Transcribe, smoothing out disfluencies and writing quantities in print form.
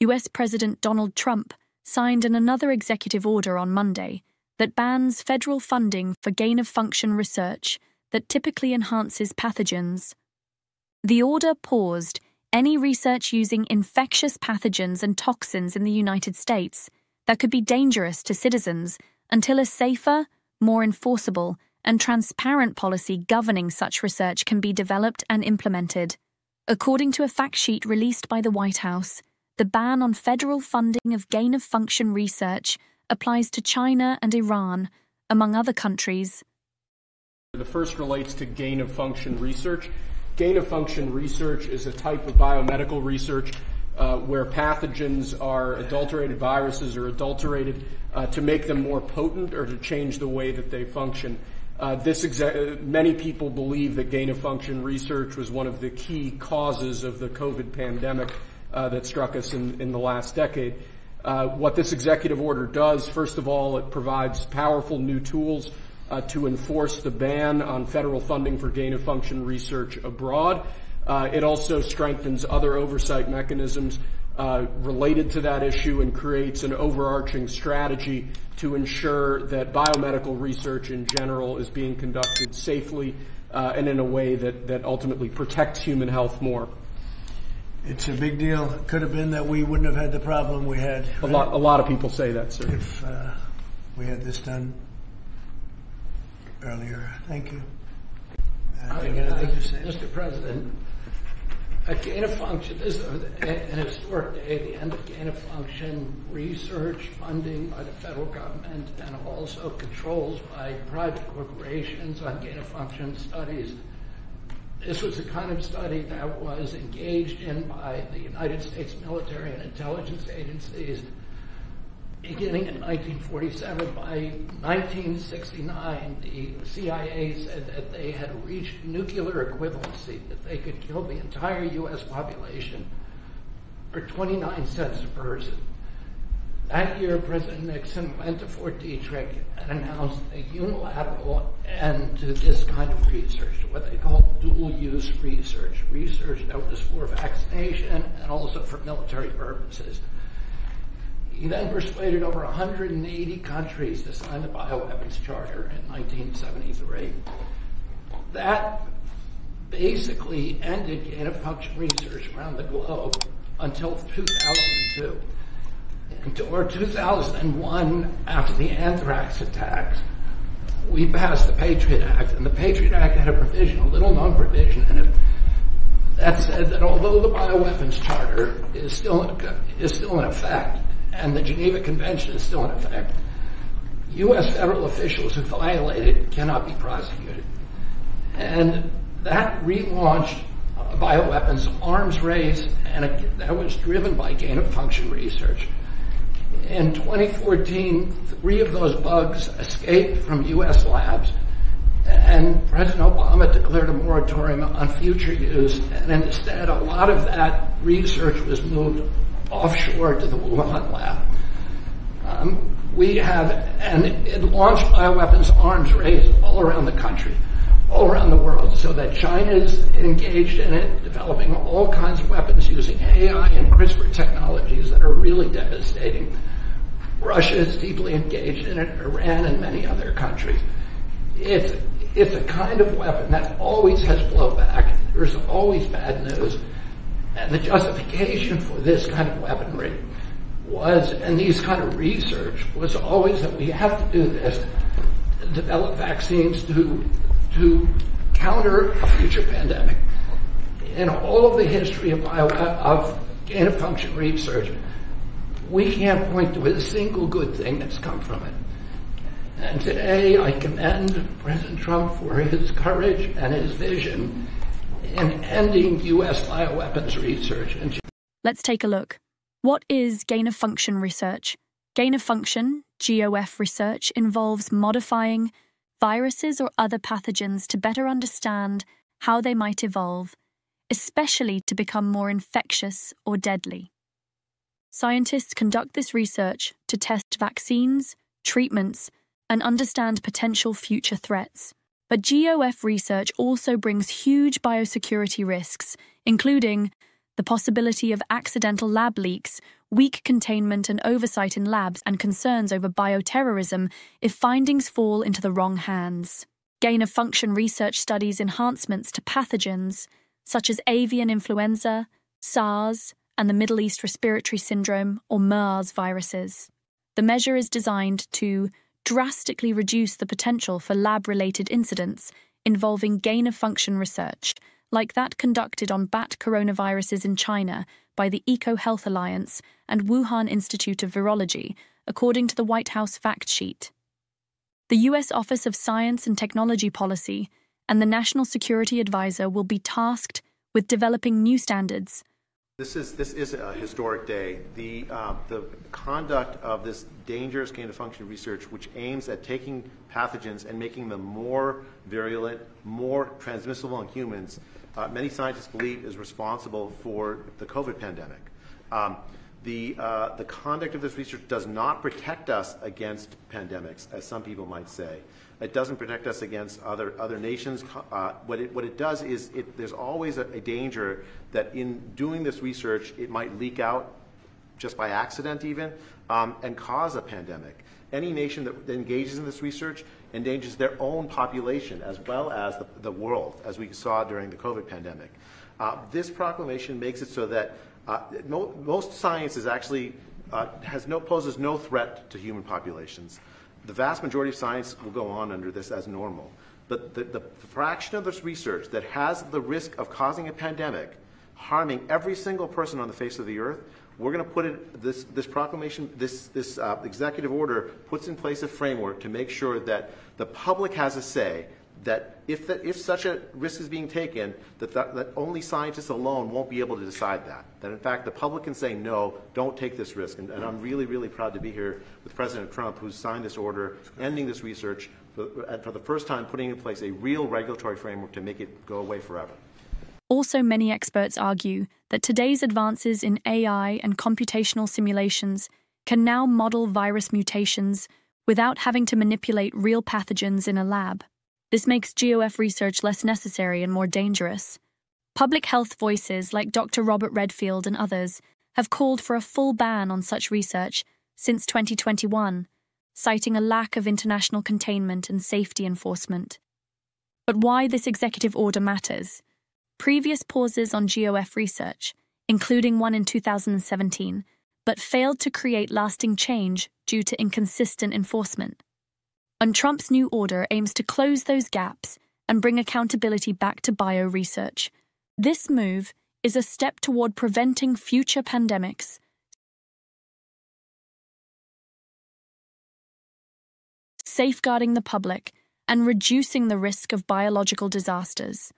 US President Donald Trump signed another executive order on Monday that bans federal funding for gain-of-function research that typically enhances pathogens. The order paused any research using infectious pathogens and toxins in the United States that could be dangerous to citizens until a safer, more enforceable, and transparent policy governing such research can be developed and implemented. According to a fact sheet released by the White House, the ban on federal funding of gain-of-function research applies to China and Iran, among other countries. The first relates to gain-of-function research. Gain-of-function research is a type of biomedical research where pathogens are adulterated, viruses are adulterated to make them more potent or to change the way that they function. Many people believe that gain-of-function research was one of the key causes of the COVID pandemic that struck us in the last decade. What this executive order does, first of all, it provides powerful new tools to enforce the ban on federal funding for gain-of-function research abroad. It also strengthens other oversight mechanisms related to that issue and creates an overarching strategy to ensure that biomedical research in general is being conducted safely and in a way that ultimately protects human health more. It's a big deal. It could have been that we wouldn't have had the problem we had. A lot of people say that, sir. If we had this done earlier. Thank you. Mr. President, gain-of-function is an historic day, the end of gain-of-function research funding by the federal government and also controls by private corporations on gain-of-function studies. This was the kind of study that was engaged in by the United States military and intelligence agencies beginning in 1947. By 1969, the CIA said that they had reached nuclear equivalency, that they could kill the entire U.S. population for 29 cents a person. That year, President Nixon went to Fort Detrick and announced a unilateral end to this kind of research, what they call dual-use research that was for vaccination and also for military purposes. He then persuaded over 180 countries to sign the Bioweapons Charter in 1973. That basically ended gain-of-function research around the globe until 2002. Or 2001, after the anthrax attacks, we passed the Patriot Act, and the Patriot Act had a provision, a little-known provision in it, that said that although the Bioweapons Charter is still in effect, and the Geneva Convention is still in effect, U.S. federal officials who violate it cannot be prosecuted. And that relaunched a bioweapons arms race, and that was driven by gain-of-function research. In 2014, 3 of those bugs escaped from U.S. labs, and President Obama declared a moratorium on future use, and instead a lot of that research was moved offshore to the Wuhan lab. It launched bioweapons arms race all around the country, all around the world, so that China's engaged in it, developing all kinds of weapons using AI and CRISPR technologies that are really devastating. Russia is deeply engaged in it, Iran and many other countries. It's a kind of weapon that always has blowback. There's always bad news. And the justification for this kind of weaponry and these kind of research was always that we have to do this, develop vaccines to counter a future pandemic. In all of the history of gain-of-function research, we can't point to a single good thing that's come from it. And today I commend President Trump for his courage and his vision in ending U.S. bioweapons research. Let's take a look. What is gain-of-function research? Gain-of-function, GOF research, involves modifying viruses or other pathogens to better understand how they might evolve, especially to become more infectious or deadly. Scientists conduct this research to test vaccines, treatments, and understand potential future threats. But GOF research also brings huge biosecurity risks, including the possibility of accidental lab leaks, weak containment and oversight in labs, and concerns over bioterrorism if findings fall into the wrong hands. Gain-of-function research studies enhancements to pathogens such as avian influenza, SARS, and the Middle East Respiratory Syndrome, or MERS viruses. The measure is designed to drastically reduce the potential for lab-related incidents involving gain-of-function research, like that conducted on bat coronaviruses in China by the EcoHealth Alliance and Wuhan Institute of Virology, according to the White House fact sheet. The U.S. Office of Science and Technology Policy and the National Security Advisor will be tasked with developing new standards. This is a historic day. The conduct of this dangerous gain-of-function research, which aims at taking pathogens and making them more virulent, more transmissible in humans, many scientists believe is responsible for the COVID pandemic. The conduct of this research does not protect us against pandemics, as some people might say. It doesn't protect us against other nations. What it does is there's always a danger that in doing this research, it might leak out just by accident even, and cause a pandemic. Any nation that engages in this research endangers their own population as well as the world, as we saw during the COVID pandemic. This proclamation makes it so that most science is actually poses no threat to human populations. The vast majority of science will go on under this as normal. But the fraction of this research that has the risk of causing a pandemic, harming every single person on the face of the earth, we're going to put this proclamation, this executive order puts in place a framework to make sure that the public has a say, that if such a risk is being taken, that only scientists alone won't be able to decide that. That in fact the public can say, no, don't take this risk. And I'm really, really proud to be here with President Trump, who's signed this order, ending this research, for the first time putting in place a real regulatory framework to make it go away forever. Also, many experts argue that today's advances in AI and computational simulations can now model virus mutations without having to manipulate real pathogens in a lab. This makes GOF research less necessary and more dangerous. Public health voices like Dr. Robert Redfield and others have called for a full ban on such research since 2021, citing a lack of international containment and safety enforcement. But why this executive order matters? Previous pauses on GOF research, including one in 2017, but failed to create lasting change due to inconsistent enforcement. And Trump's new order aims to close those gaps and bring accountability back to bio-research. This move is a step toward preventing future pandemics, safeguarding the public, and reducing the risk of biological disasters.